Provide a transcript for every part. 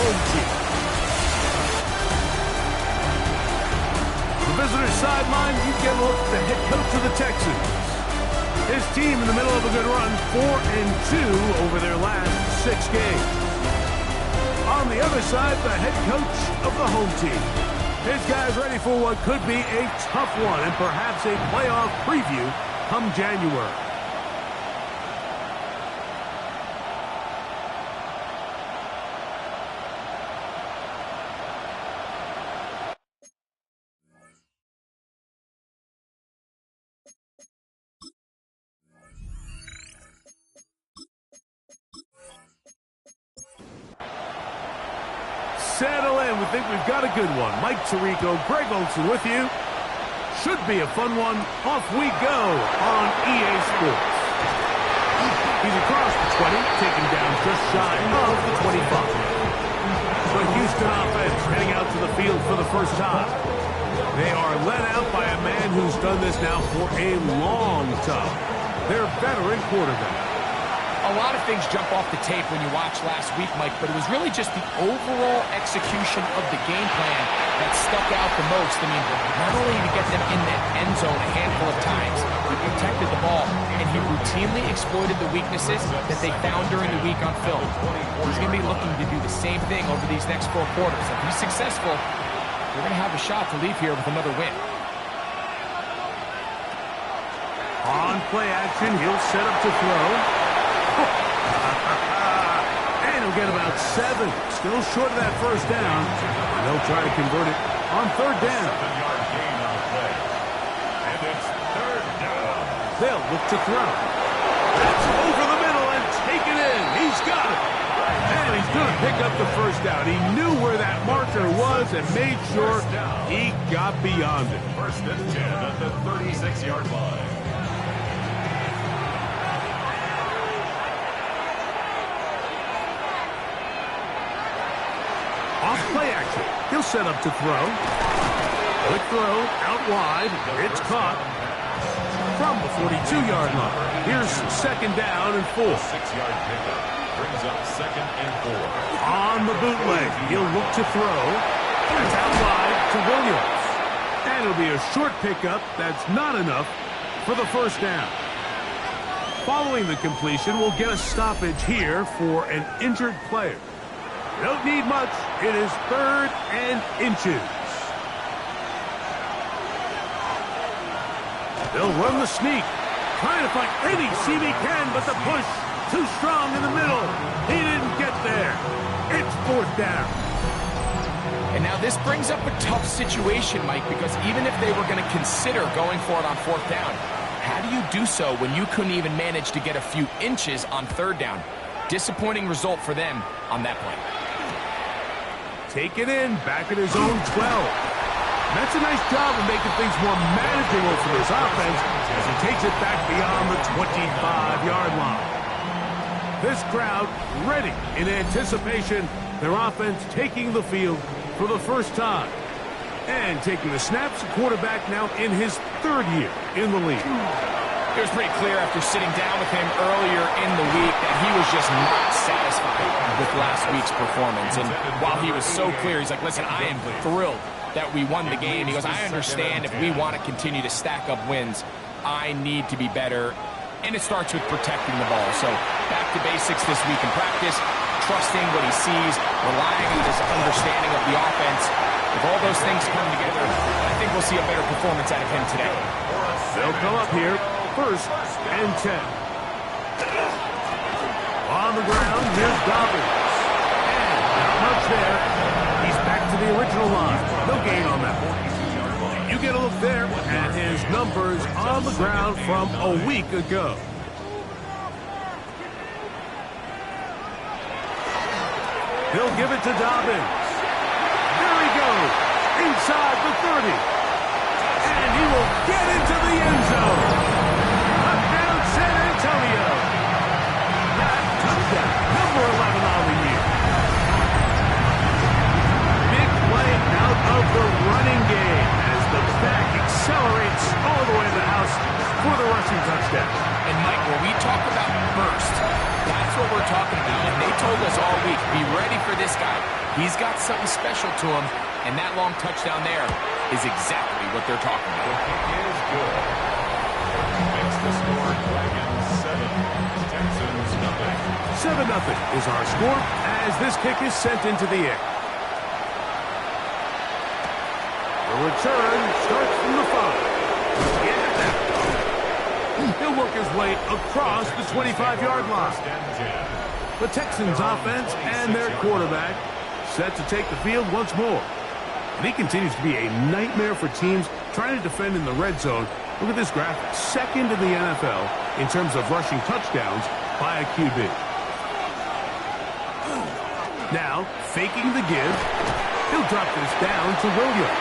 home team. The visitor's sideline, you get a look at the head coach of the Texans. His team in the middle of a good run, 4-2 over their last 6 games. On the other side, the head coach of the home team. His guys ready for what could be a tough one and perhaps a playoff preview come January. Settle in. We think we've got a good one. Mike Tirico, Greg Olson with you. Should be a fun one. Off we go on EA Sports. He's across the 20, taken down just shy of the 25. The Houston offense heading out to the field for the first time. They are led out by a man who's done this now for a long time. Their veteran quarterback. A lot of things jump off the tape when you watch last week, Mike, but it was really just the overall execution of the game plan that stuck out the most. I mean, not only did he get them in that end zone a handful of times, he protected the ball, and he routinely exploited the weaknesses that they found during the week on film. He's going to be looking to do the same thing over these next 4 quarters. If he's successful, they're going to have a shot to leave here with another win. On play action, he'll set up to throw. And he'll get about 7. Still short of that first down. They'll try to convert it on 3rd down. 7-yard gain on the play. And it's 3rd down. They'll look to throw. That's over the middle and taken in. He's got it. And he's going to pick up the first down. He knew where that marker was and made sure he got beyond it. 1st and 10 at the 36-yard line. Off play action. He'll set up to throw. Quick throw, out wide. It's caught from the 42-yard line. Here's 2nd down and 4. 6-yard pickup brings up 2nd and 4. On the bootleg, he'll look to throw. It's out wide to Williams. And it'll be a short pickup. That's not enough for the first down. Following the completion, we'll get a stoppage here for an injured player. Don't need much. It is 3rd and inches. They'll run the sneak. Trying to find any seam he can, but the push too strong in the middle. He didn't get there. It's 4th down. And now this brings up a tough situation, Mike, because even if they were going to consider going for it on 4th down, how do you do so when you couldn't even manage to get a few inches on 3rd down? Disappointing result for them on that play. Take it in, back at his own 12. That's a nice job of making things more manageable for this offense as he takes it back beyond the 25-yard line. This crowd ready in anticipation, their offense taking the field for the first time. And taking the snaps, the quarterback now in his 3rd year in the league. It was pretty clear after sitting down with him earlier in the week that he was just not satisfied with last week's performance. And while he was so clear, he's like, listen, I am thrilled that we won the game. He goes, I understand if we want to continue to stack up wins, I need to be better. And it starts with protecting the ball. So back to basics this week in practice, trusting what he sees, relying on his understanding of the offense. If all those things come together, I think we'll see a better performance out of him today. They'll come up here. 1st and 10. On the ground, here's Dobbins. And not much there. He's back to the original line. No gain on that one. You get a look there at his numbers on the ground from a week ago. He'll give it to Dobbins. There he goes. Inside the 30. And he will get into the end zone. Number 11 on the year. Big play out of the running game as the back accelerates all the way to the house for the rushing touchdown. And Mike, when we talk about burst, that's what we're talking about. And they told us all week, Be ready for this guy. He's got something special to him, and that long touchdown there is exactly what they're talking about. The kick is good. Makes the score Dragons 7, Texans nothing. 7-0 is our score as this kick is sent into the air. The return starts from the 5. Get that. He'll work his way across the 25-yard line. The Texans offense and their quarterback set to take the field once more. And he continues to be a nightmare for teams trying to defend in the red zone. Look at this graphic. Second in the NFL in terms of rushing touchdowns by a QB. Now, faking the give. He'll drop this down to Williams.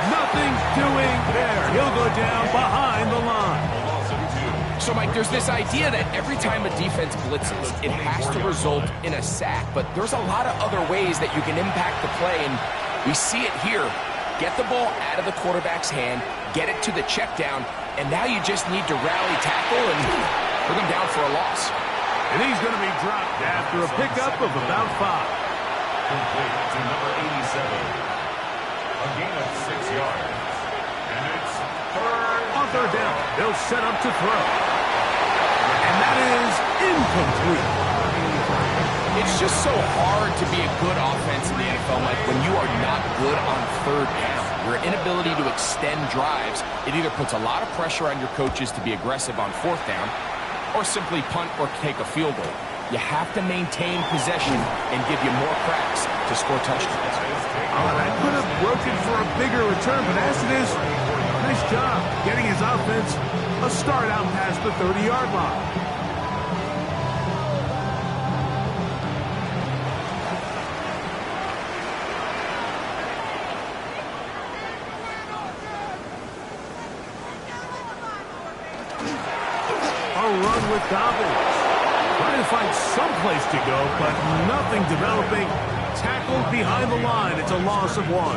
Nothing doing there. He'll go down behind the line. So, Mike, there's this idea that every time a defense blitzes, it has to result in a sack. But there's a lot of other ways that you can impact the play, and we see it here. Get the ball out of the quarterback's hand, get it to the check down, and now you just need to rally tackle and bring him down for a loss. And he's going to be dropped after a pickup of about 5. Complete to number 87. A gain of 6 yards. And it's On third down, they'll set up to throw. And that is incomplete. It's just so hard to be a good offense in the NFL, Mike, when you are not good on third down. Your inability to extend drives, it either puts a lot of pressure on your coaches to be aggressive on fourth down or simply punt or take a field goal. You have to maintain possession and give you more cracks to score touchdowns. Oh, that could have broken for a bigger return, but as it is, nice job getting his offense a start out past the 30-yard line. Run with Dobbins. Trying to find some place to go, but nothing developing. Tackled behind the line. It's a loss of 1.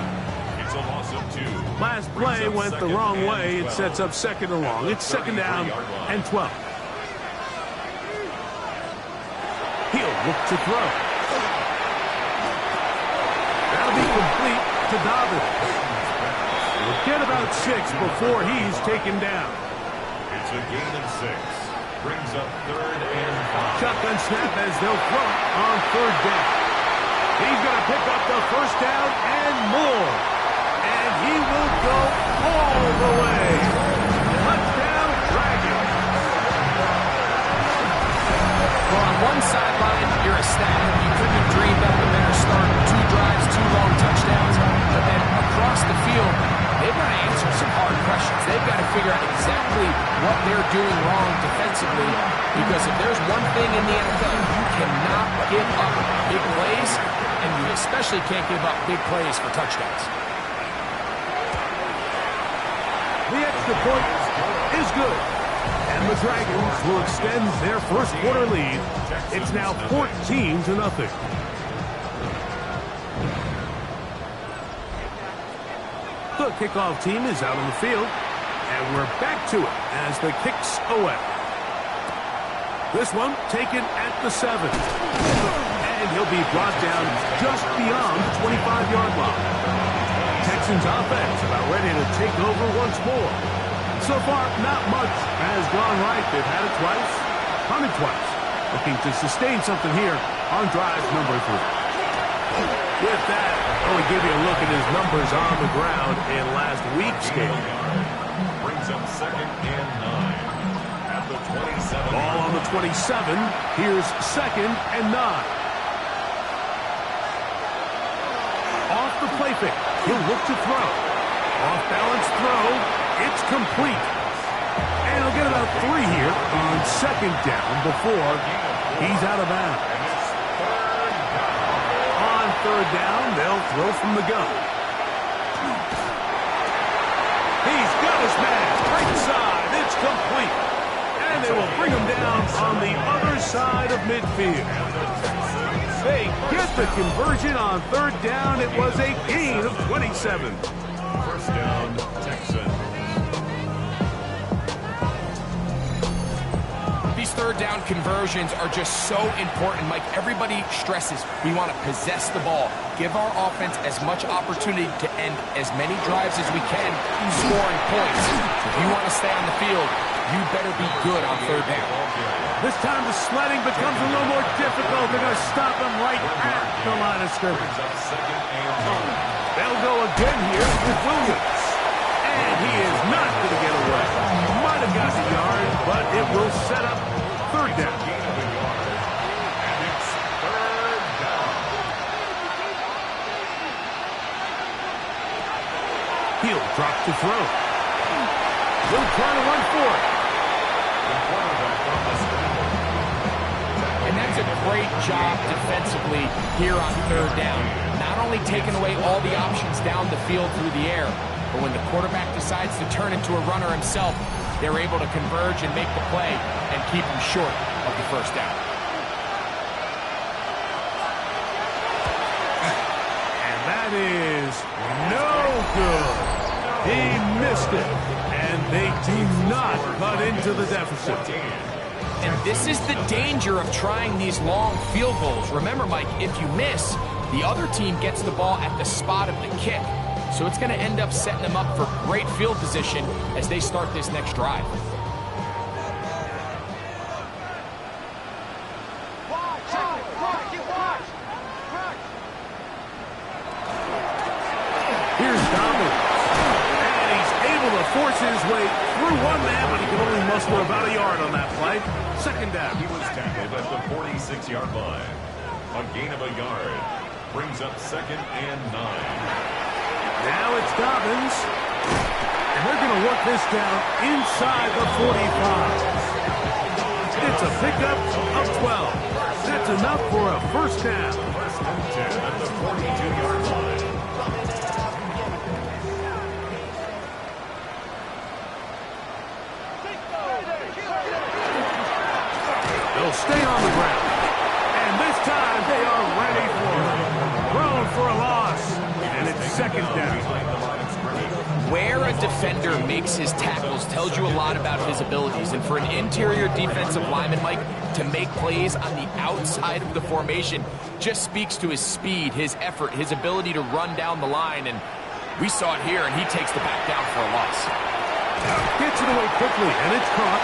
It's a loss of 2. Last play went the wrong way. It sets up second and long. It's second down and 12. He'll look to throw. That'll be complete to Dobbins. He'll get about 6 before he's taken down. It's a gain of 6. Brings up third and 5. Shotgun snap as they'll throw on third down. He's going to pick up the first down and more. And he will go all the way. Touchdown, Dragons. Well, on one sideline, you're ecstatic. You couldn't have dreamed up a better start. 2 drives, 2 long touchdowns. But then across the field, they've got to answer some hard questions. They've got to figure out exactly what they're doing wrong defensively, because if there's one thing in the NFL, you cannot give up big plays, and you especially can't give up big plays for touchdowns. The extra point is good. And the Dragons will extend their first quarter lead. It's now 14-0. The kickoff team is out on the field, and we're back to it as the kick's away. This one taken at the 7. And he'll be brought down just beyond the 25-yard line. Texans offense about ready to take over once more. So far, not much has gone right. They've had it twice, punted twice. Looking to sustain something here on drive number 3. With that, we give you a look at his numbers on the ground in last week's game. Brings up second and 9 at the 27. Ball on the 27. Here's second and 9. Off the play fake. He'll look to throw. Off balance throw. It's complete. And he'll get about 3 here on second down before he's out of bounds. Third down, they'll throw from the gun. He's got his man right side. It's complete. And they will bring him down on the other side of midfield. They get the conversion on third down. It was a gain of 27. First down, Texans. Be These third down conversions are just so important, Mike. Everybody stresses we want to possess the ball, give our offense as much opportunity to end as many drives as we can, scoring points. If you want to stay on the field, you better be good on third down. This time the sledding becomes a little more difficult. They're going to stop him right at the line of scrimmage. They'll go again here with Williams. And he is not going to get away. Might have got the yard, but it will set up third down. And it's third down. He'll drop to throw. He'll try to run for it. And that's a great job defensively here on third down. Not only taking away all the options down the field through the air, but when the quarterback decides to turn into a runner himself, they're able to converge and make the play and keep him short of the first down. And that is no good. He missed it. And they do not cut into the deficit. And this is the danger of trying these long field goals. Remember, Mike, if you miss, the other team gets the ball at the spot of the kick. So it's going to end up setting them up for great field position as they start this next drive. Here's Dominic. And he's able to force his way through one man, but he can only muster about a yard on that play. Second down. He was tackled at the 46-yard line. A gain of a yard brings up 2nd and 9. Now it's Dobbins. And they're going to work this down inside the 45. It's a pickup of 12. That's enough for a first down. First and 10 at the 42-yard line. They'll stay on the ground. And this time they are ready for it. Thrown for a loss. And it's second down. Where a defender makes his tackles tells you a lot about his abilities. And for an interior defensive lineman, Mike, to make plays on the outside of the formation just speaks to his speed, his effort, his ability to run down the line. And we saw it here, and he takes the back down for a loss. Gets it away quickly, and it's caught.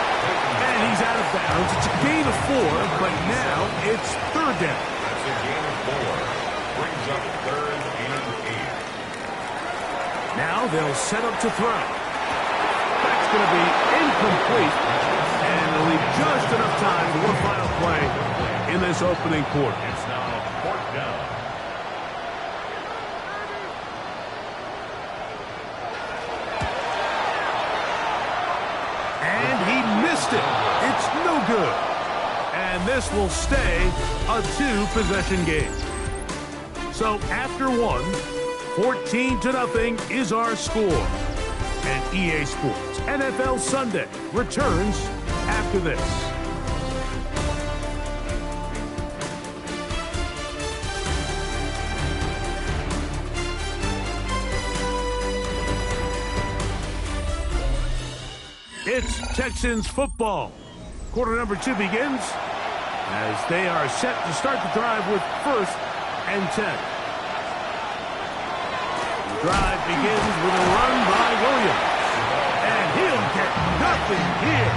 And he's out of bounds. It's a gain of 4, but now it's third down. That's a gain of 4. Brings up 3rd and 8. Now they'll set up to throw. That's going to be incomplete. And they'll leave just enough time for one final play in this opening quarter. It's now 4th down. And he missed it. It's no good. And this will stay a 2-possession game. So after one, 14-0 is our score. And EA Sports NFL Sunday returns after this. It's Texans football. Quarter number 2 begins as they are set to start the drive with 1st and 10. The drive begins with a run by Williams. And he'll get nothing here.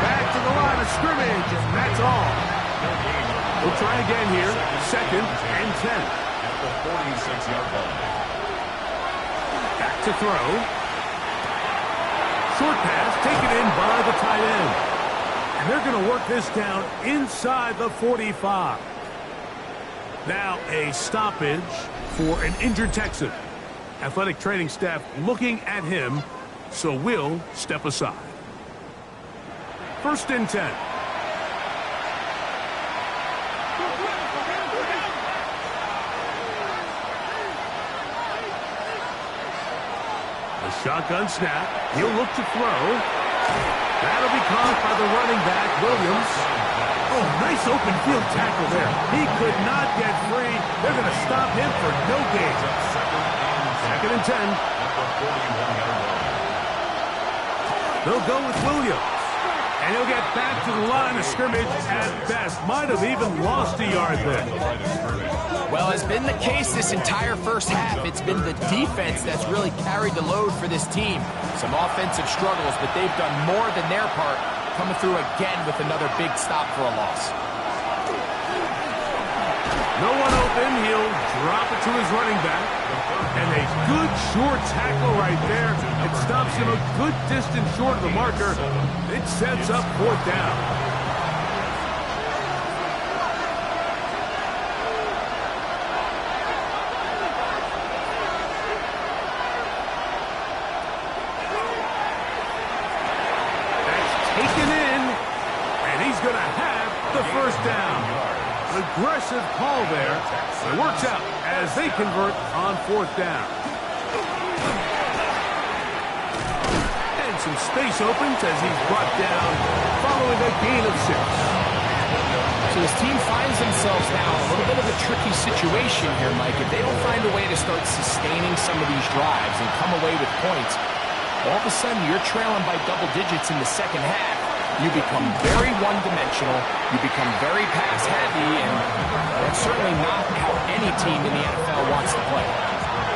Back to the line of scrimmage, and that's all. We'll try again here. 2nd and 10. At the 46-yard line. Back to throw. Short pass taken in by the tight end. And they're going to work this down inside the 45. Now a stoppage for an injured Texan. Athletic training staff looking at him, so we'll step aside. 1st and 10. Shotgun snap. He'll look to throw. That'll be caught by the running back, Williams. Oh, nice open field tackle there. He could not get free. They're going to stop him for no gain. 2nd and 10. At the 41-yard line. They'll go with Williams. And he'll get back to the line of scrimmage at best. Might have even lost a yard there. Well, it's been the case this entire first half. It's been the defense that's really carried the load for this team. Some offensive struggles, but they've done more than their part, coming through again with another big stop for a loss. No one open. He'll drop it to his running back. And a good short tackle right there. It stops him a good distance short of the marker. It sets up fourth down. That's taken in. And he's going to have the first down. Aggressive call there. It works out as they convert on fourth down. And some space opens as he's brought down following a gain of 6. So this team finds themselves now in a little bit of a tricky situation here, Mike. If they don't find a way to start sustaining some of these drives and come away with points, all of a sudden you're trailing by double digits in the second half. You become very one-dimensional, you become very pass-heavy, and that's certainly not how any team in the NFL wants to play.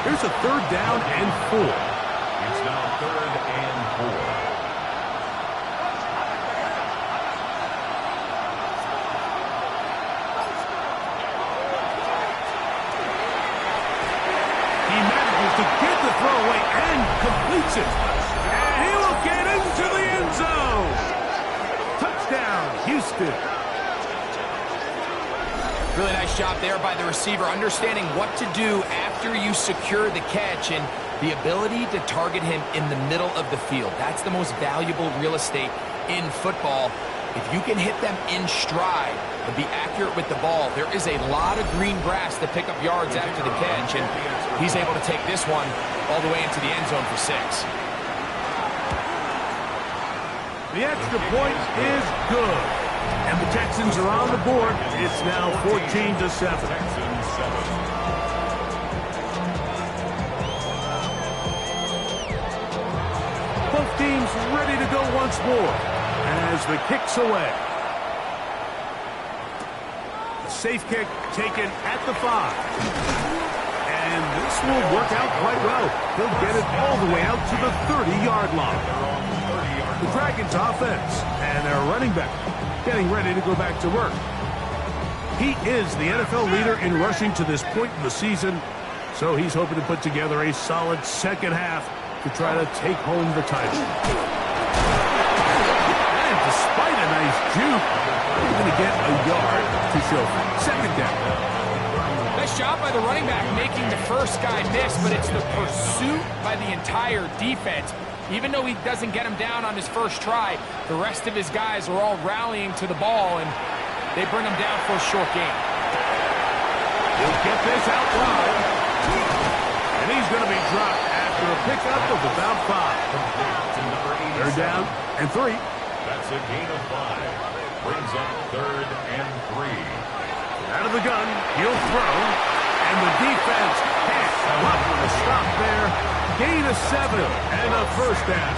Here's a third down and 4. It's now 3rd and 4. He manages to get the throw away and completes it. And he will get into the end zone. Touchdown, Houston. Really nice job there by the receiver, understanding what to do after you secure the catch and the ability to target him in the middle of the field. That's the most valuable real estate in football. If you can hit them in stride and be accurate with the ball, there is a lot of green grass to pick up yards after the catch, and he's able to take this one all the way into the end zone for 6. The extra point is good. And the Texans are on the board. It's now 14-7. Texans 7. Both teams ready to go once more as the kick's away. A safe kick taken at the 5. And this will work out quite well. He'll get it all the way out to the 30-yard line. The Dragons offense and their running back getting ready to go back to work. He is the NFL leader in rushing to this point in the season, so he's hoping to put together a solid second half to try to take home the title. And despite a nice juke, he's going to get a yard to show for it. Second down. Nice job by the running back making the first guy miss, but it's the pursuit by the entire defense. Even though he doesn't get him down on his first try, the rest of his guys are all rallying to the ball, and they bring him down for a short gain. He'll get this out wide. And he's going to be dropped after a pickup of about 5. They're down and 3. That's a gain of 5. Brings up 3rd and 3. Out of the gun, he'll throw. And the defense can't come up with a stop there. Gain of 7 and a first down.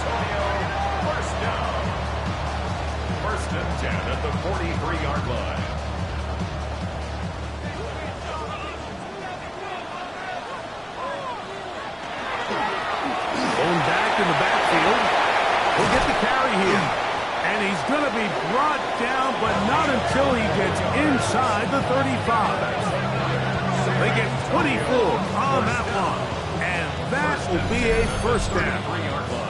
First down. 1st and 10 at the 43-yard line. Going back in the backfield. He'll get the carry here. And he's going to be brought down, but not until he gets inside the 35. They get 24 on that one. And that will be a first down. 3-yard line.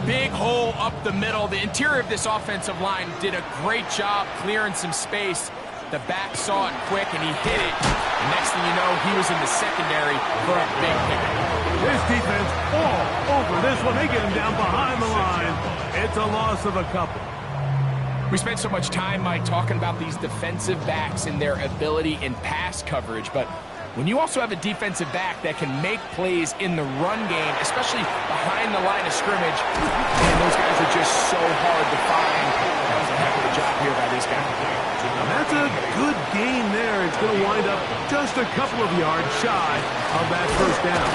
Big hole up the middle. The interior of this offensive line did a great job clearing some space. The back saw it quick, and he hit it. And next thing you know, he was in the secondary for a big pickup. This defense all over this one. They get him down behind the line. It's a loss of a couple. We spent so much time, Mike, talking about these defensive backs and their ability in pass coverage, but when you also have a defensive back that can make plays in the run game, especially behind the line of scrimmage, man, those guys are just so hard to find. That was a heck of a job here by this guy. And that's a good gain there. It's going to wind up just a couple of yards shy of that first down.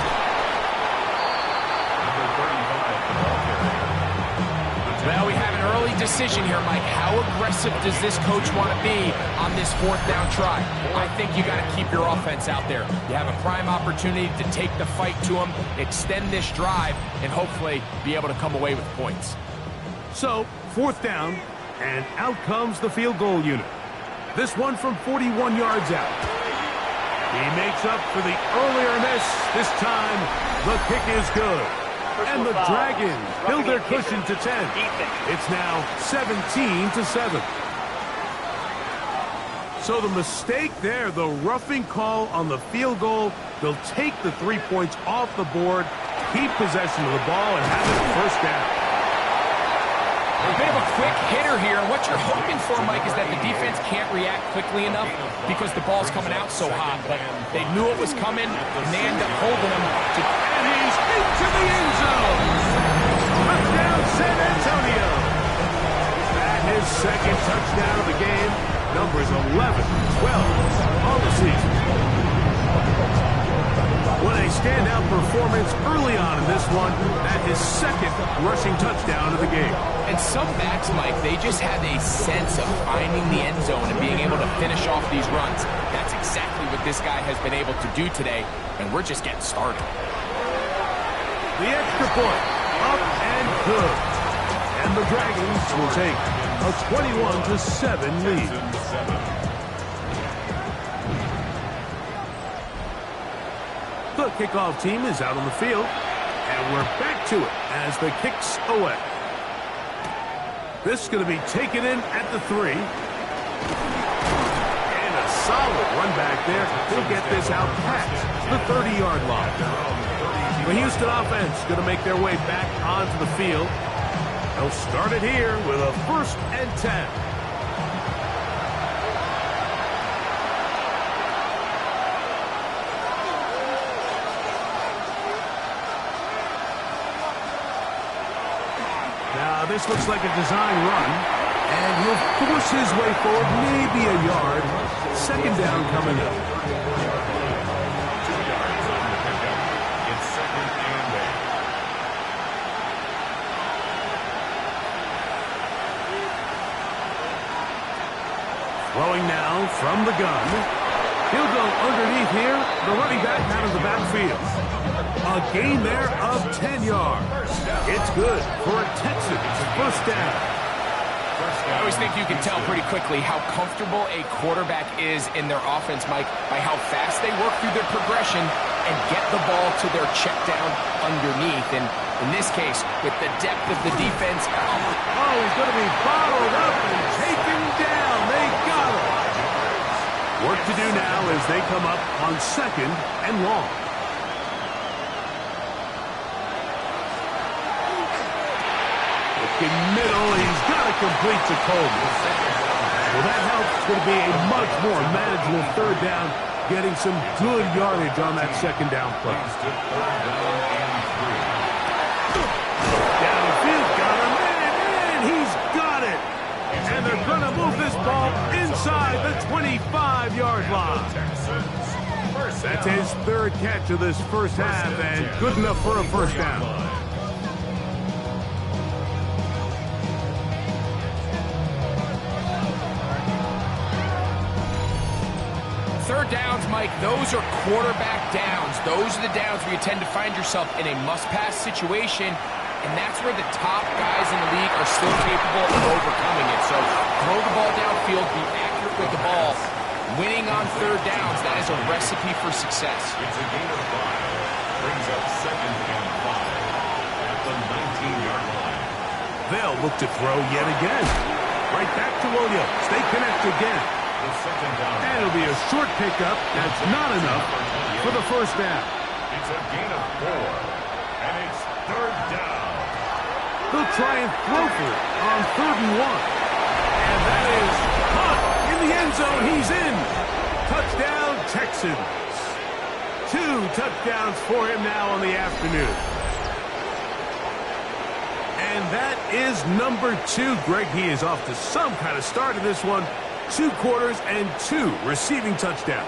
decision here, Mike. How aggressive does this coach want to be on this 4th down try? I think you got to keep your offense out there. You have a prime opportunity to take the fight to them, extend this drive, and hopefully be able to come away with points. So, 4th down, and out comes the field goal unit. This one from 41 yards out. He makes up for the earlier miss. This time, the kick is good. And the Dragons build their cushion to 10. It's now 17-7. So the mistake there, the roughing call on the field goal, they'll take the 3 points off the board, keep possession of the ball, and have it first down. A bit of a quick hitter here. What you're hoping for, Mike, is that the defense can't react quickly enough because the ball's coming out so hot. But they knew it was coming, and they end up holding him. And he's into the end zone. Touchdown, San Antonio. And his second touchdown of the game. Numbers 11, 12 on the season. What a standout performance early on in this one. That his second rushing touchdown of the game. And some backs, Mike, they just have a sense of finding the end zone and being able to finish off these runs. That's exactly what this guy has been able to do today, and we're just getting started. The extra point, up and good. And the Dragons will take a 21-7 lead. The kickoff team is out on the field, and we're back to it as the kick's away. This is going to be taken in at the 3. And a solid run back there. He'll get this out past the 30-yard line. The Houston offense going to make their way back onto the field. They'll start it here with a 1st and 10. Now, this looks like a design run, and he'll force his way forward, maybe a yard. 2nd down coming up. 2 yards on the pickup. It's 2nd and 8. Throwing now from the gun. He'll go underneath here. The running back out of the backfield. A gain there of 10 yards. It's good for a Texans 1st down. I always think you can tell pretty quickly how comfortable a quarterback is in their offense, Mike, by how fast they work through their progression and get the ball to their check down underneath. And in this case, with the depth of the defense. Oh, he's going to be bottled up and taken down. They got him. Work to do now as they come up on 2nd and long. Looking middle, he's got to complete to Coleman. Well, that helps. It's going to be a much more manageable 3rd down, getting some good yardage on that 2nd down play. Downfield, got him, and he's got it. And they're going to move this ball inside the 25-yard line. That's his 3rd catch of this 1st half, and good enough for a 1st down. Third downs, Mike, those are quarterback downs. Those are the downs where you tend to find yourself in a must-pass situation, and that's where the top guys in the league are still capable of overcoming it. So throw the ball downfield, be accurate with the ball. Winning on 3rd downs, that is a recipe for success. It's a gain of 5. Brings up 2nd and 5 at the 19-yard line. They'll look to throw yet again. Right back to Williams. They connect again. The 2nd down. And it'll be a short pickup. That's not enough for the 1st down. It's a gain of 4. And it's 3rd down. They'll try and throw for it on 3rd and 1. And that is caught in the end zone. He's in. Touchdown, Texans. 2 touchdowns for him now on the afternoon. And that is number 2. Greg, he is off to some kind of start in this one. 2 quarters and 2 receiving touchdowns.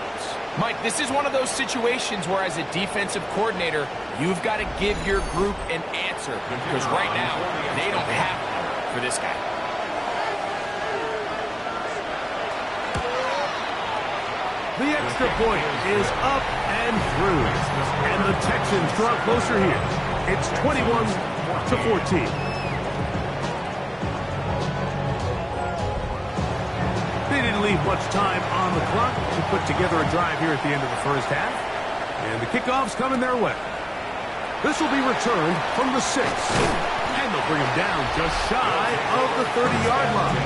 Mike, this is one of those situations where as a defensive coordinator, you've got to give your group an answer because right now, they don't have one for this guy. The extra point is up and through. And the Texans draw closer here. It's 21-14. They didn't leave much time on the clock to put together a drive here at the end of the first half. And the kickoff's coming their way. This will be returned from the 6. And they'll bring him down just shy of the 30-yard line.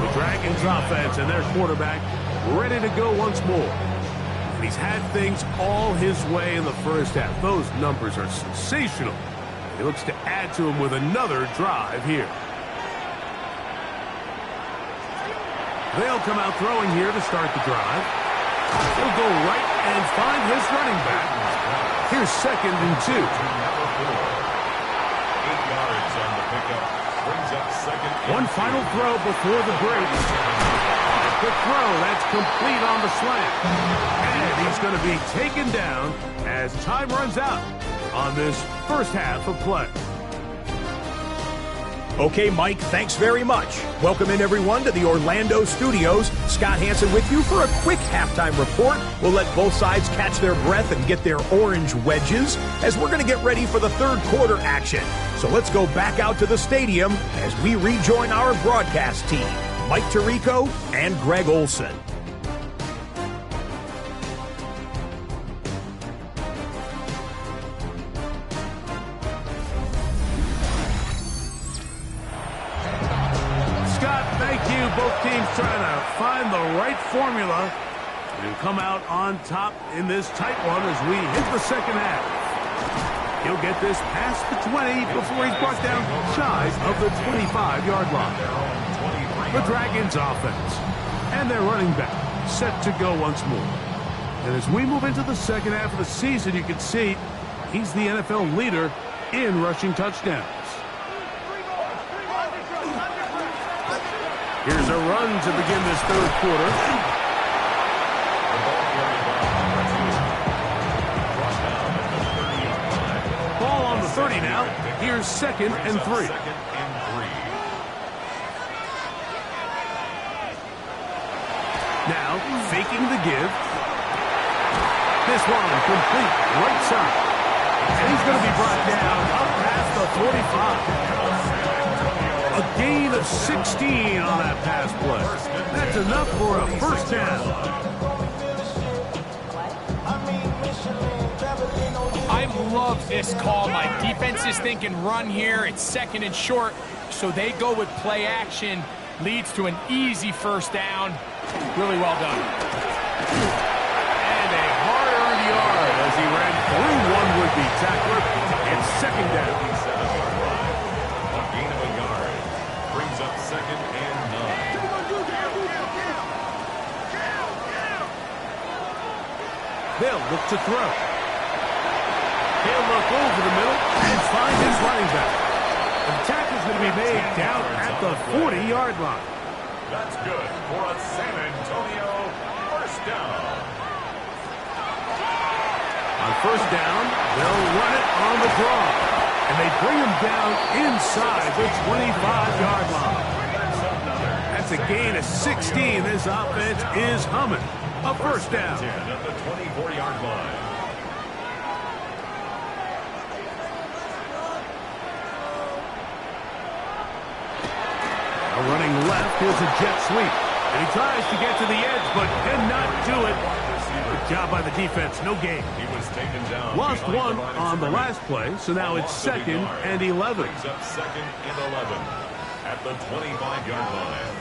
The Dragons offense and their quarterback ready to go once more. And he's had things all his way in the first half. Those numbers are sensational. He looks to add to them with another drive here. They'll come out throwing here to start the drive. He'll go right and find his running back. Here's 2nd and 2. 8 yards on the pickup. Brings up 2nd. One final throw before the break. Quick throw, that's complete on the slant. And he's going to be taken down as time runs out on this first half of play. Okay, Mike, thanks very much. Welcome in, everyone, to the Orlando studios. Scott Hansen with you for a quick halftime report. We'll let both sides catch their breath and get their orange wedges as we're going to get ready for the third quarter action. So let's go back out to the stadium as we rejoin our broadcast team, Mike Tirico and Greg Olson. Both teams trying to find the right formula and come out on top in this tight one as we hit the second half. He'll get this past the 20 before he's brought down shy of the 25-yard line. The Dragons offense and their running back set to go once more. And as we move into the second half of the season, you can see he's the NFL leader in rushing touchdowns. Here's a run to begin this third quarter. Ball on the 30 now. Here's 2nd and 3. Now, faking the give. This one complete right side. And he's going to be brought down up past the 45. A gain of 16 on that pass play. That's enough for a first down. I love this call. My defense is thinking run here. It's 2nd and short, so they go with play action. Leads to an easy first down. Really well done. And a hard-earned yard as he ran through one would-be tackler. It's 2nd down. Brings up 2nd and 9. They'll look to throw. He'll look over the middle and find his running back. The tackle's going to be made down at the 40-yard line. That's good for a San Antonio first down. On first down, they'll run it on the draw. And they bring him down inside the 25-yard line. That's a gain of 16. This offense is humming. A first down. At the 24-yard line. Now running left, here's a jet sweep. And he tries to get to the edge, but cannot do it. Good job by the defense. No gain. He was taken down. Lost one on the last play, so now it's 2nd and 11. Brings up 2nd and 11 at the 25-yard line.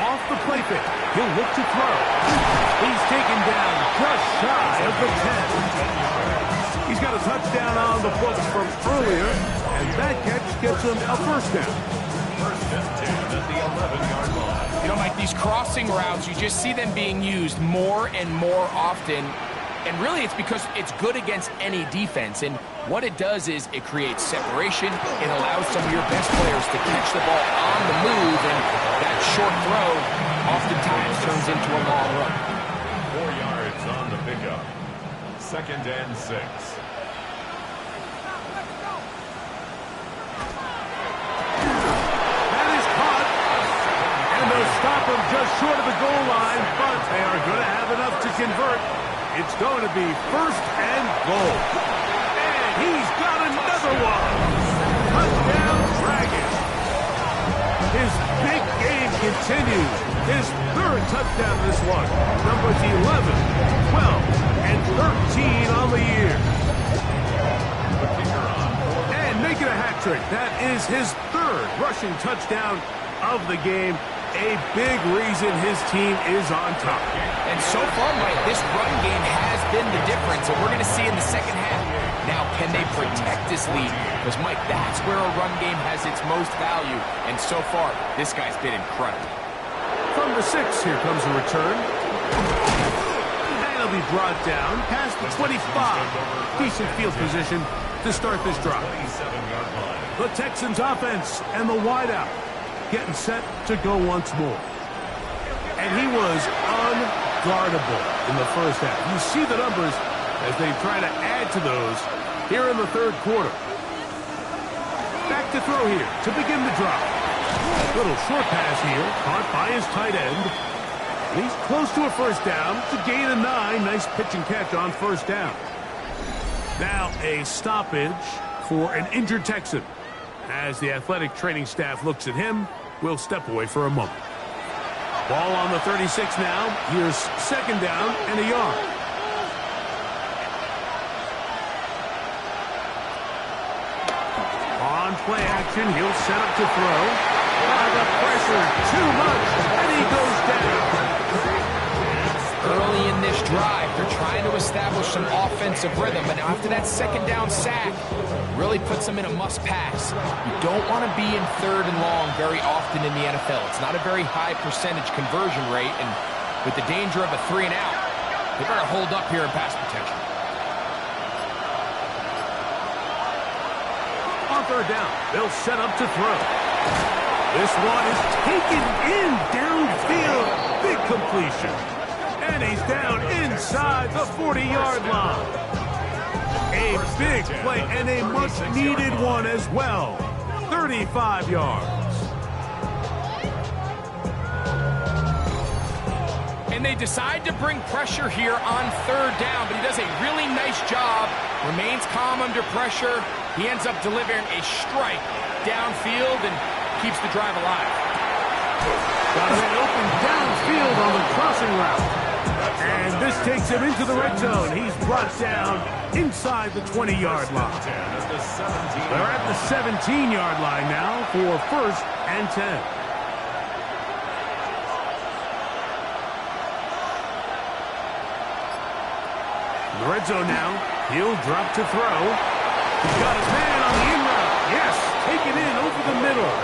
Off the play fake, he'll look to throw. He's taken down just shy of the 10. He's got a touchdown on the books from earlier, and that catch gets him a first down. First and 10 at the 11-yard line. You know, Mike, these crossing routes, you just see them being used more and more often. And really, it's because it's good against any defense. And what it does is it creates separation. It allows some of your best players to catch the ball on the move. And that short throw oftentimes turns into a long run. 4 yards on the pickup. 2nd and 6. That is caught. And the stop him just short of the goal line, but they are going to have enough to convert. It's going to be first and goal. And he's got another one. Touchdown, Dragons. His big game continues. His third touchdown this one. Numbers 11, 12, and 13 on the year. And making a hat trick. That is his third rushing touchdown of the game. A big reason his team is on top. And so far, Mike, this run game has been the difference, and we're going to see in the second half. Now, can they protect this lead? Because, Mike, that's where a run game has its most value. And so far, this guy's been incredible. From the 6, here comes a return. And he'll be brought down past the 25. Decent field position to start this drive. The Texans offense and the wideout getting set to go once more. And he was unguardable in the first half. You see the numbers as they try to add to those here in the third quarter. Back to throw here to begin the drive. Little short pass here, caught by his tight end. And he's close to a first down to gain a 9. Nice pitch and catch on first down. Now a stoppage for an injured Texan. As the athletic training staff looks at him, we'll step away for a moment. Ball on the 36 now. Here's second down and a yard. On play action, he'll set up to throw. The pressure, too much, and he goes down. Early in this drive, they're trying to establish some offensive rhythm, and after that second down sack, really puts them in a must-pass. You don't want to be in third and long very often in the NFL. It's not a very high percentage conversion rate, and with the danger of a 3 and out, they better hold up here in pass protection. On third down, they'll set up to throw. This one is taken in downfield. Big completion. And he's down inside the 40-yard line. A big play and a much-needed one as well. 35 yards. And they decide to bring pressure here on third down, but he does a really nice job. Remains calm under pressure. He ends up delivering a strike downfield and keeps the drive alive. Got a man open downfield on the crossing route. And this takes him into the red zone. He's brought down inside the 20-yard line. They're at the 17-yard line now for first and 10. In the red zone now. He'll drop to throw. He's got his man on the in route. Yes, taken in over the middle.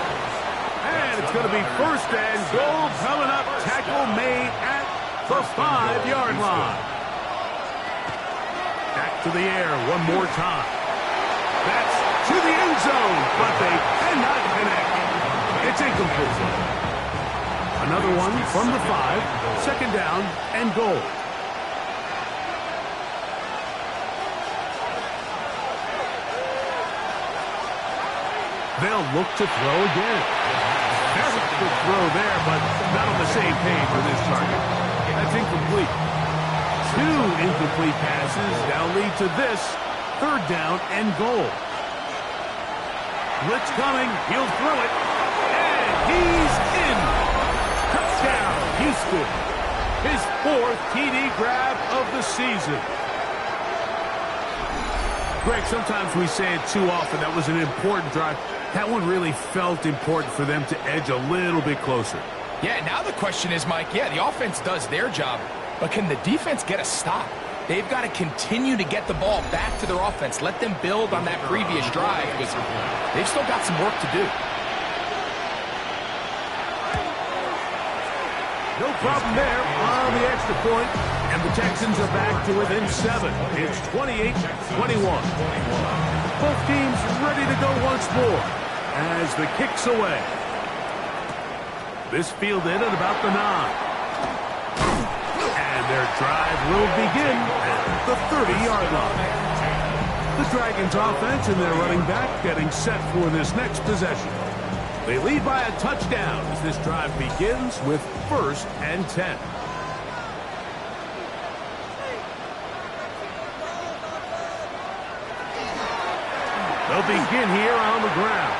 And it's going to be first and goal coming up. Tackle made at the 5-yard line. Back to the air one more time. That's to the end zone, but they cannot connect. It's incomplete. Another one from the 5. Second down and goal. They'll look to throw again. There's a good throw there, but not on the same page with his target. That's incomplete. 2 incomplete passes now lead to this third down and goal. Blitz coming. He'll throw it. And he's in. Touchdown, Houston. His 4th TD grab of the season. Greg, sometimes we say it too often. That was an important drive. That one really felt important for them to edge a little bit closer. Yeah, now the question is, Mike, yeah, the offense does their job, but can the defense get a stop? They've got to continue to get the ball back to their offense. Let them build on that previous drive because they've still got some work to do. No problem there on the extra point, and the Texans are back to within 7. It's 28-21. Both teams ready to go once more as the kick's away. This fielded at about the 9. And their drive will begin at the 30-yard line. The Dragons offense and their running back getting set for this next possession. They lead by a touchdown as this drive begins with 1st and 10. They'll begin here on the ground.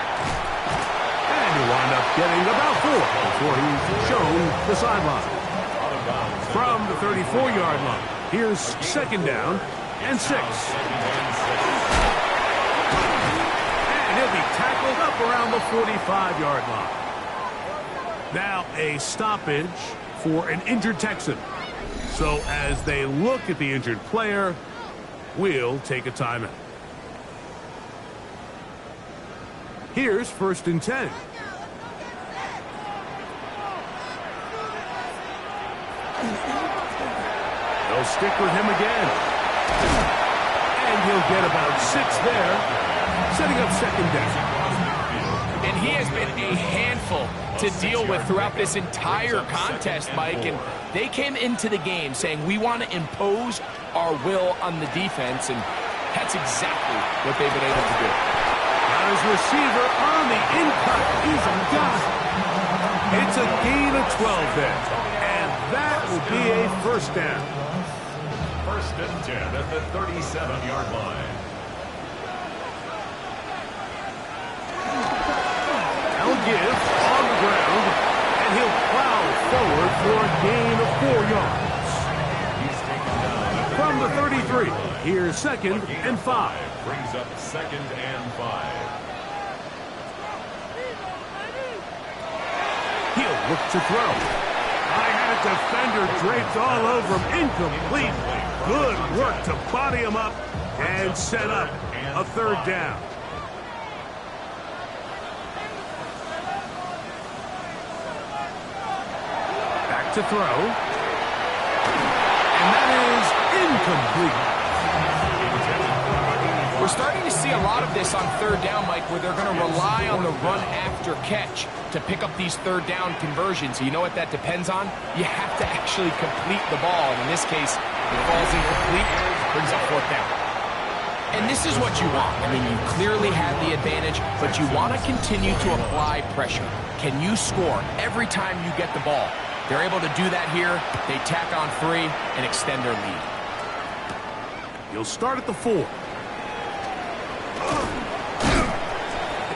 And he'll wind up getting about 4 before he's shown the sideline. From the 34-yard line, here's 2nd down and 6. And he'll be tackled up around the 45-yard line. Now a stoppage for an injured Texan. So as they look at the injured player, we'll take a timeout. Here's 1st and 10. They'll stick with him again. And he'll get about 6 there, setting up 2nd down. And he has been a handful to deal with throughout this entire contest, Mike. And they came into the game saying, we want to impose our will on the defense. And that's exactly what they've been able to do. Got his receiver on the in-cut. He's got it. It's a gain of 12 there. And that will be a 1st down. 1st and 10 at the 37-yard line. They'll give on the ground, and he'll plow forward for a gain of 4 yards. He's taken down From the 33, here's 2nd and 5. Brings up 2nd and 5. He'll look to throw. I had a defender draped all over him. Incomplete. Good work to body him up and set up a 3rd down. Back to throw. And that is incomplete. We're starting to see a lot of this on 3rd down, Mike, where they're going to rely on the run after catch to pick up these 3rd down conversions. You know what that depends on? You have to actually complete the ball. And in this case, it falls incomplete, brings up 4th down. And this is what you want. I mean, you clearly have the advantage, but you want to continue to apply pressure. Can you score every time you get the ball? They're able to do that here. They tack on 3 and extend their lead. He'll start at the 4.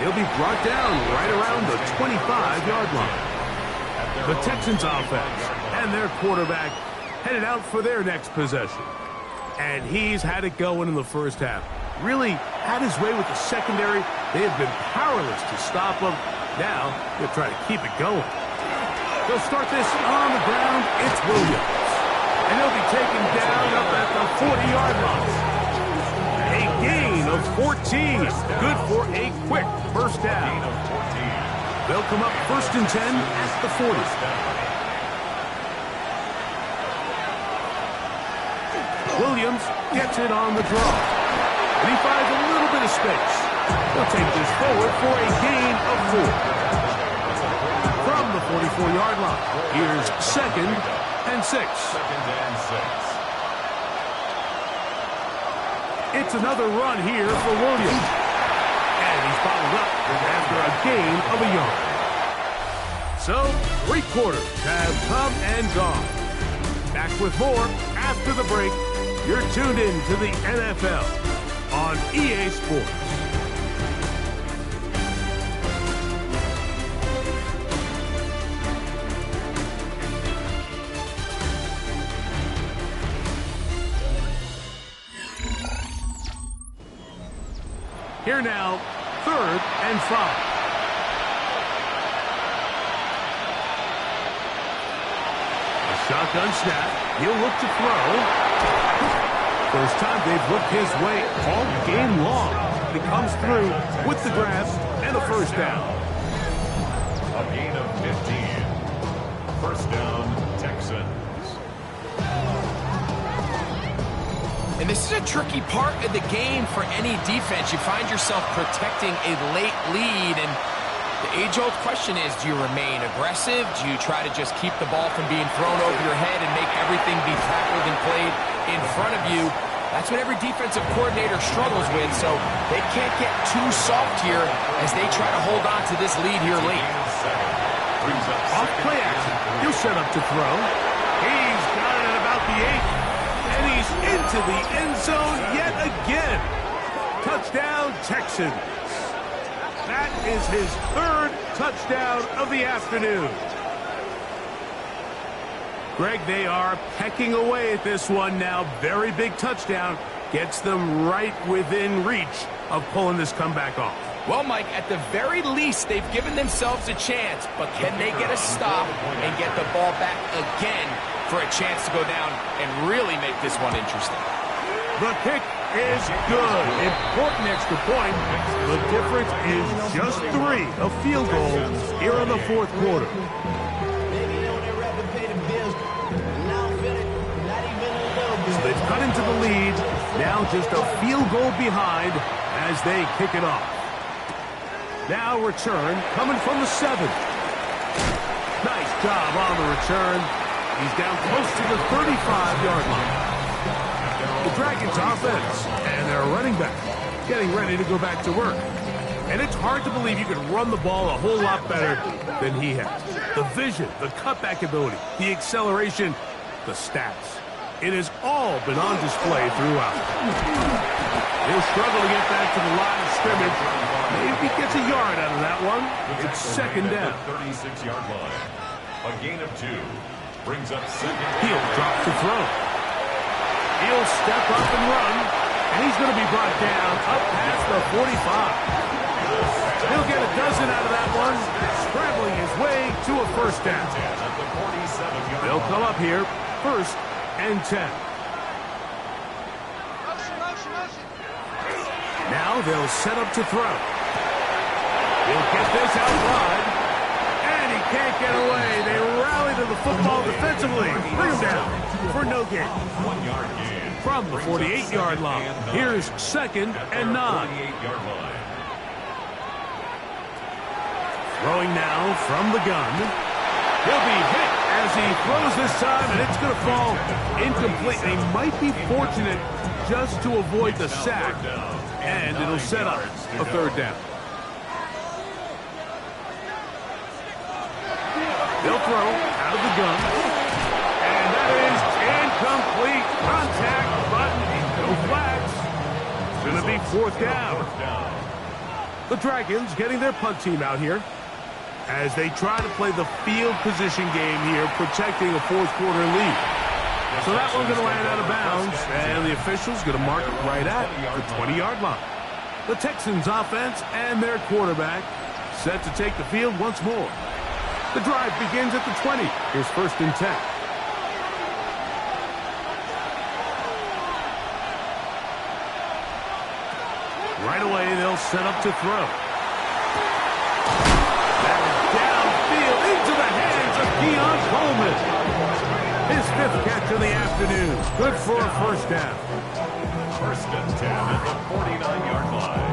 He'll be brought down right around the 25-yard line. The Texans offense and their quarterback headed out for their next possession. And he's had it going in the first half. Really had his way with the secondary. They have been powerless to stop him. Now they'll try to keep it going. They'll start this on the ground. It's Williams. And he'll be taken down up at the 40-yard line. A gain of 14. Good for a quick 1st down. They'll come up 1st and 10 at the 40. Williams gets it on the draw. And he finds a little bit of space. He'll take this forward for a gain of 4. From the 44-yard line, here's 2nd and 6. 2nd and 6. It's another run here for Williams. And he's followed up after a gain of a yard. So, 3 quarters have come and gone. Back with more after the break. You're tuned in to the NFL on EA Sports. Here now, 3rd and 5. A shotgun snap. He'll look to throw. First time they've looked his way all game long. He comes through with the grab and a 1st down. A gain of 15. 1st down, Texans. And this is a tricky part of the game for any defense. You find yourself protecting a late lead, and the age-old question is, do you remain aggressive? Do you try to just keep the ball from being thrown over your head and make everything be tackled and played in front of you? That's what every defensive coordinator struggles with, so they can't get too soft here as they try to hold on to this lead here late. Off play action. He'll set up to throw. He's got it at about the 8. And he's into the end zone yet again. Touchdown, Texans. That is his 3rd touchdown of the afternoon. Greg, they are pecking away at this one now. Very big touchdown. Gets them right within reach of pulling this comeback off. Well, Mike, at the very least, they've given themselves a chance, but can they get a stop and get the ball back again for a chance to go down and really make this one interesting? The kick is good. Important extra point. The difference is just 3, a field goal here in the 4th quarter. So they've cut into the lead. Now just a field goal behind as they kick it off. Now return coming from the 7. Nice job on the return. He's down close to the 35-yard line. The Dragons offense and their running back getting ready to go back to work. And it's hard to believe you can run the ball a whole lot better than he has. The vision, the cutback ability, the acceleration, the stats. It has all been on display throughout. He'll struggle to get back to the line of scrimmage. Maybe he gets a yard out of that one. It's 2nd down. 36-yard line. A gain of 2 brings up 2nd. He'll drop to throw. He'll step up and run, and he's going to be brought down up past the 45. He'll get a dozen out of that one, scrambling his way to a 1st down. They'll come up here, 1st and 10. Now they'll set up to throw. He'll get this out wide, and he can't get away. They rally to the football defensively. Bring him down for no gain. 1 yard gain. From the 48-yard line, here's 2nd and 9. 48-yard line. Throwing now from the gun. He'll be hit as he throws this time, and it's going to fall incomplete. They might be fortunate just to avoid the sack, and it'll set up a 3rd down. They'll throw out of the gun, and that is incomplete. Contact, but no flags. It's going to be 4th down. The Dragons getting their punt team out here as they try to play the field position game here, protecting a 4th quarter lead. So that one's going to land out of bounds, and the official's going to mark it right at the 20-yard line. The Texans offense and their quarterback set to take the field once more. The drive begins at the 20. Here's 1st and 10. Right away, they'll set up to throw. Downfield into the hands of Keon Coleman. His 5th catch of the afternoon. Good for a 1st down. 1st and 10 at the 49-yard line.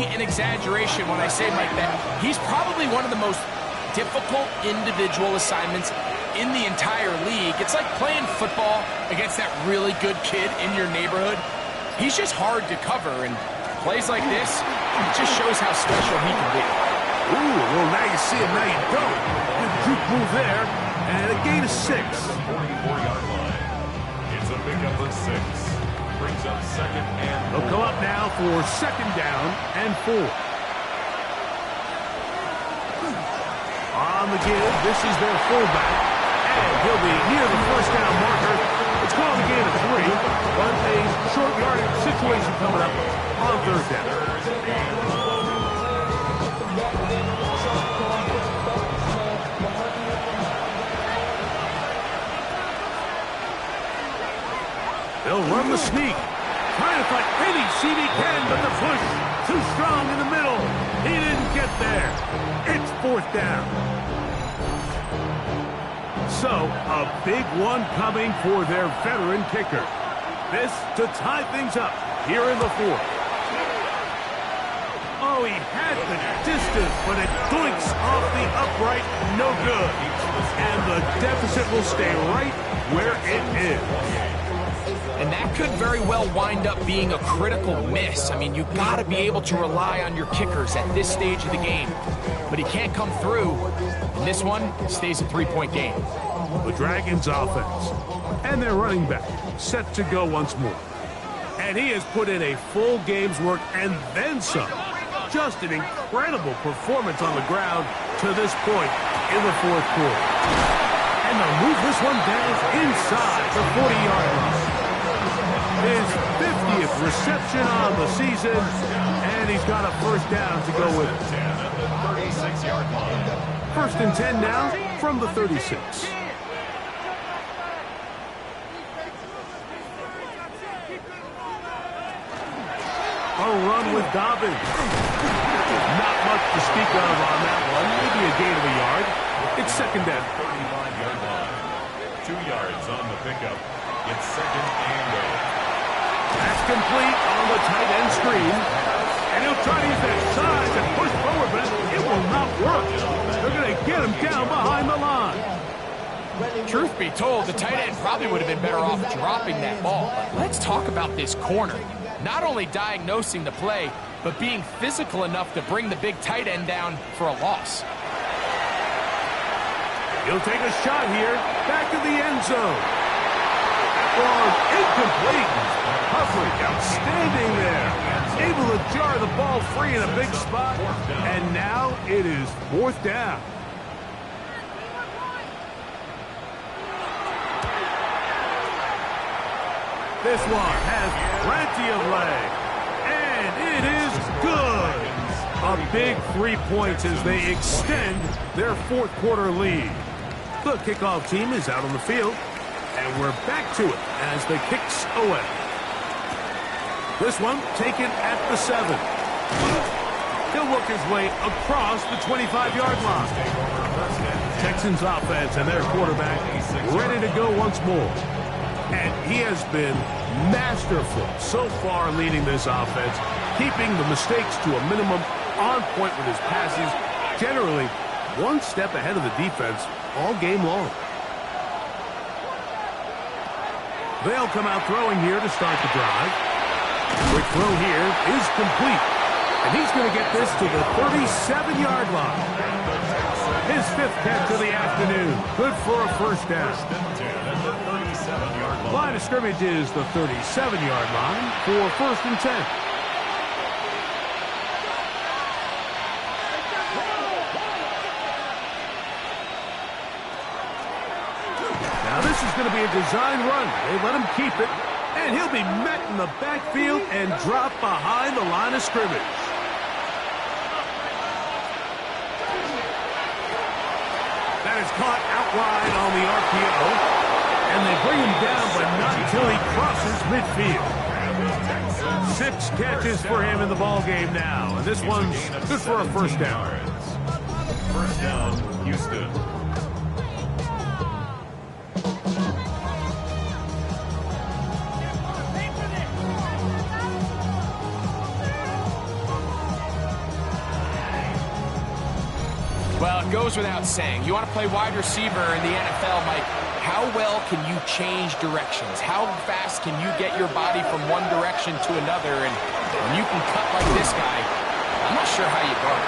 An exaggeration when I say, Mike, that he's probably one of the most difficult individual assignments in the entire league. It's like playing football against that really good kid in your neighborhood. He's just hard to cover, and plays like this, it just shows how special he can be. Ooh, well, now you see him, now you don't. Good juke move there, and a gain of 6. 44-yard line. It's a pickup of 6. brings up 2nd and 4. They'll come up now for 2nd down and 4. On the give, this is their fullback. And he'll be near the 1st down marker. It's called a gain of 3, but a short yardage situation coming up on 3rd down. They'll run the sneak. Trying to find any seat he can, but the push too strong in the middle. He didn't get there. It's 4th down. So, a big one coming for their veteran kicker. This to tie things up here in the 4th. Oh, he had the distance, but it doinks off the upright. No good. And the deficit will stay right where it is. And that could very well wind up being a critical miss. I mean, you've got to be able to rely on your kickers at this stage of the game. But he can't come through. And this one stays a 3-point game. The Dragons offense. And their running back set to go once more. And he has put in a full game's work and then some. Just an incredible performance on the ground to this point in the 4th quarter. And they'll move this one down inside the 40-yard line. His 50th reception on the season, and he's got a 1st down to go with it. 36-yard line. 1st and 10 now from the 36. A run with Dobbins. Not much to speak of on that one. Maybe a gain of a yard. It's 2nd down. 35-yard line. 2 yards on the pickup. It's 2nd and 8. That's complete on the tight end screen. And he'll try to use that size and push forward, but it will not work. They're going to get him down behind the line. Truth be told, the tight end probably would have been better off dropping that ball. But let's talk about this corner. Not only diagnosing the play, but being physical enough to bring the big tight end down for a loss. He'll take a shot here. Back to the end zone. Ball incomplete. Coverage outstanding there. Able to jar the ball free in a big spot. And now it is 4th down. This one has plenty of leg. And it is good. A big 3 points as they extend their 4th quarter lead. The kickoff team is out on the field. And we're back to it as the kicks away. This one taken at the 7. He'll work his way across the 25-yard line. Texans offense and their quarterback ready to go once more. And he has been masterful so far leading this offense, keeping the mistakes to a minimum, on point with his passes, generally one step ahead of the defense all game long. They'll come out throwing here to start the drive. Quick throw here is complete. And he's going to get this to the 37-yard line. His 5th catch of the afternoon. Good for a 1st down. Line of scrimmage is the 37-yard line for 1st and 10. Now this is going to be a design run. They let him keep it, and he'll be met in the backfield and dropped behind the line of scrimmage. That is caught out wide on the RPO. And they bring him down, but not until he crosses midfield. 6 catches for him in the ball game now. And this one's good for a 1st down. 1st down, Houston. Well, it goes without saying. You want to play wide receiver in the NFL, Mike. How well can you change directions? How fast can you get your body from one direction to another? And when you can cut like this guy, I'm not sure how you guard.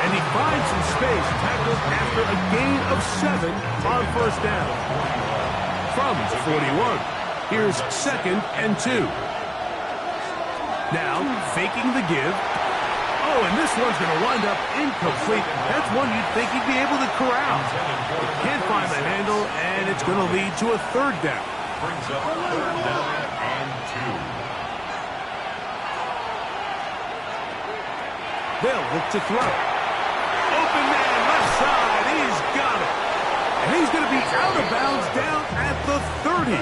And he finds some space, tackled after a gain of 7 on 1st down. From the 41, here's 2nd and 2. Now, faking the give. Oh, and this one's going to wind up incomplete. That's one you'd think he'd be able to corral. He can't find the handle, and it's going to lead to a third down. Brings up third down and 2. They'll look to throw. Open man, left side. He's got it. And he's going to be out of bounds down at the 30.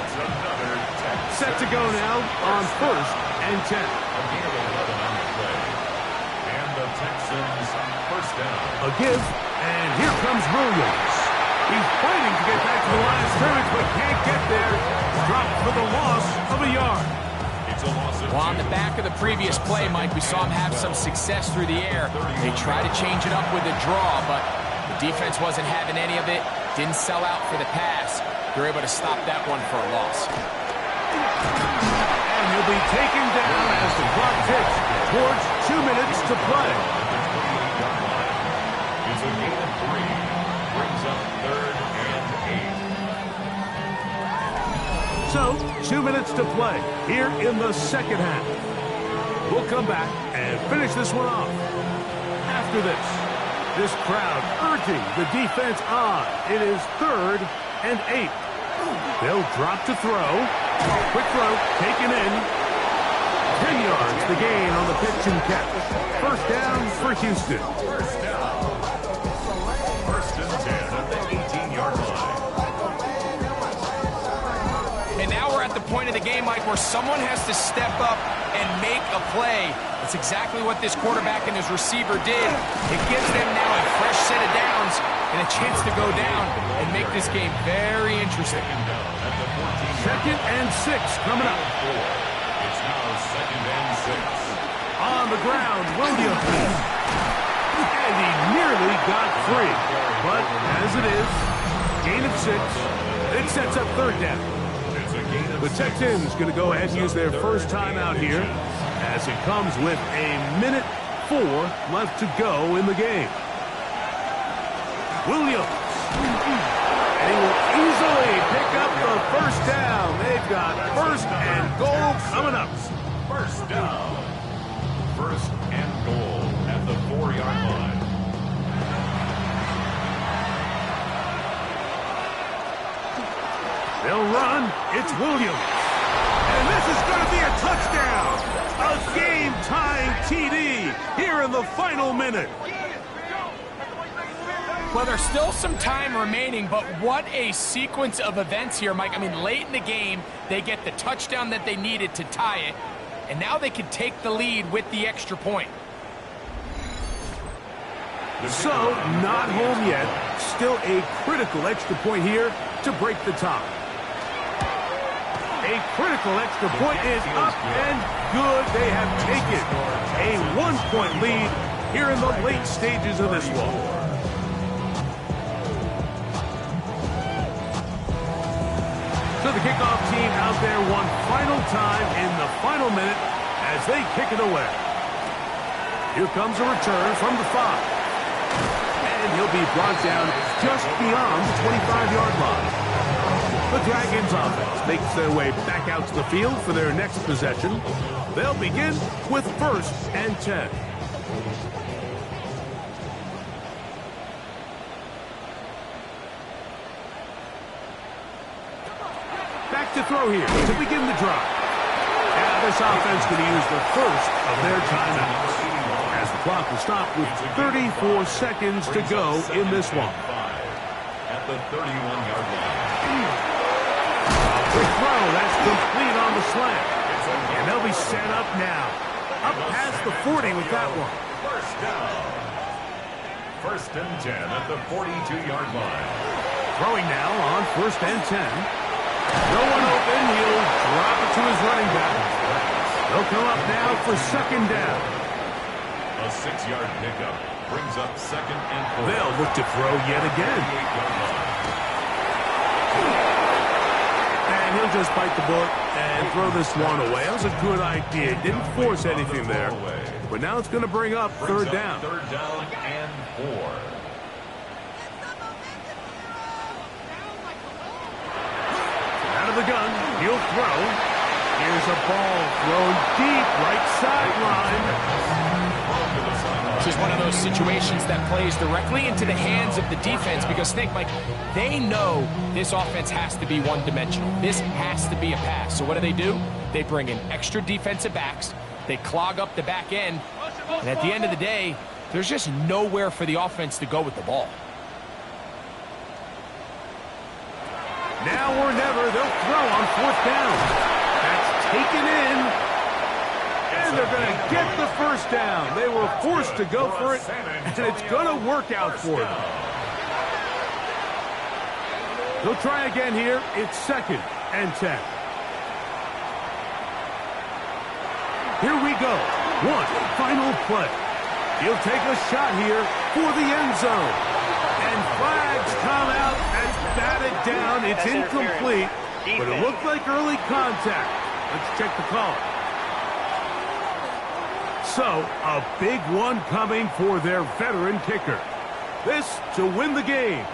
Set to go now on 1st and 10. A gain of 11 on the play. And the Texans first down. A give, and here comes Williams. He's fighting to get back to the line of scrimmage, but can't get there. Dropped for the loss of a yard. It's a loss of 2. Well, on the back of the previous play, Mike, we saw him have some success through the air. They tried to change it up with a draw, but the defense wasn't having any of it. Didn't sell out for the pass. They're able to stop that one for a loss. And he'll be taken down as the clock ticks towards 2 minutes to play. It's a gain of 3. Brings up third and 8. So, 2 minutes to play here in the second half. We'll come back and finish this one off. After this crowd urging the defense on. It is 3rd and 8. They'll drop to throw. Quick throw, taken in. 10 yards, the gain on the pitch and catch. First down for Houston. First down. First and 10 at the 18-yard line. And now we're at the point of the game, Mike, where someone has to step up and make a play. That's exactly what this quarterback and his receiver did. It gives them now a fresh set of downs and a chance to go down and make this game very interesting. Second and 6 coming up. It's now second and 6. On the ground, Williams. And he nearly got free. But as it is, gain of 6. It sets up third down. The Texans going to go ahead and use their first timeout here as it comes with a minute 4 left to go in the game. Williams. And he will easily pick up the first down. They've got first and goal coming up. First down. First and goal at the 4-yard line. They'll run. It's Williams. And this is going to be a touchdown. A game-tying TD here in the final minute. Well, there's still some time remaining, but what a sequence of events here, Mike. I mean, late in the game, they get the touchdown that they needed to tie it, and now they can take the lead with the extra point. So, not home yet. Still a critical extra point here to break the tie. A critical extra point is up and good. They have taken a 1-point lead here in the late stages of this one. So the kickoff team out there one final time in the final minute as they kick it away. Here comes a return from the 5. And he'll be brought down just beyond the 25-yard line. The Dragons offense makes their way back out to the field for their next possession. They'll begin with first and 10. Back to throw here to begin the drive. And this offense going to use the first of their timeouts as the clock will stop with 34 seconds to go in this one. At the 31-yard line. Quick throw, that's complete on the slant. And they'll be set up now. Up past the 40 with that one. First down. First and 10 at the 42-yard line. Throwing now on first and 10. No one open, he'll drop it to his running back. They'll come up now for second down. A 6-yard pickup brings up second and 4. They'll look to throw yet again. And he'll just bite the bullet and throw this one away. That was a good idea. Didn't force anything there. But now it's going to bring up third down. Third down and 4. Out of the gun, he'll throw. Here's a ball thrown deep, right sideline. This is one of those situations that plays directly into the hands of the defense because think, Mike, they know this offense has to be one-dimensional. This has to be a pass. So what do? They bring in extra defensive backs. They clog up the back end. And at the end of the day, there's just nowhere for the offense to go with the ball. Now or never, they'll throw on 4th down. That's taken in. And they're going to get the first down. They were forced to go for it, and it's going to work out for them. They'll try again here. It's 2nd and 10. Here we go. One final play. He'll take a shot here for the end zone. And flags come out as batted down. It's incomplete, but it looked like early contact. Let's check the call. So, a big one coming for their veteran kicker. This to win the game.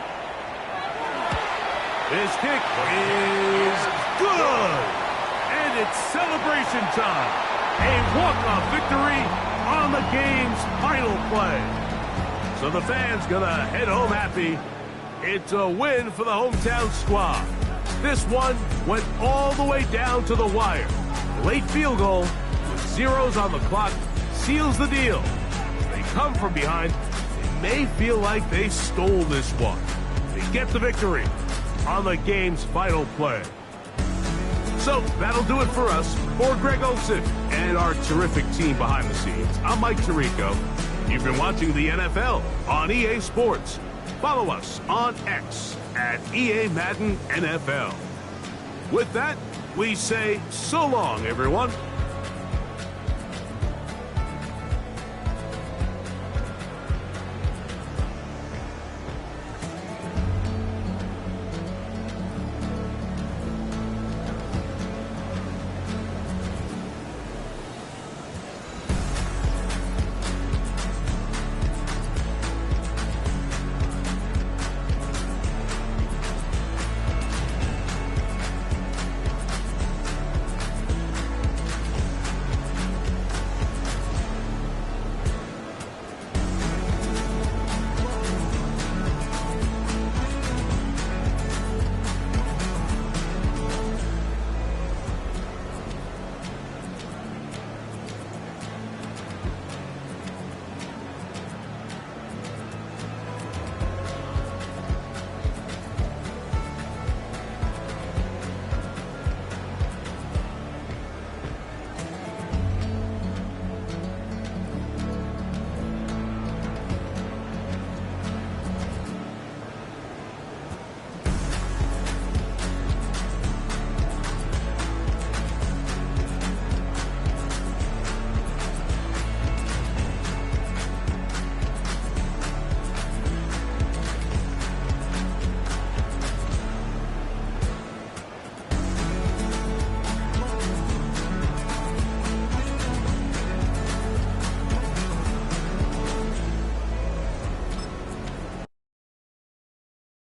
This kick is good. And it's celebration time. A walk-off victory on the game's final play. So the fans gonna head home happy. It's a win for the hometown squad. This one went all the way down to the wire. Late field goal with zeros on the clock seals the deal. They come from behind. They may feel like they stole this one. They get the victory on the game's final play. So that'll do it for us. For Greg Olsen and our terrific team behind the scenes, I'm Mike Tirico. You've been watching the NFL on EA Sports. Follow us on X at EA Madden NFL. With that, we say so long, everyone.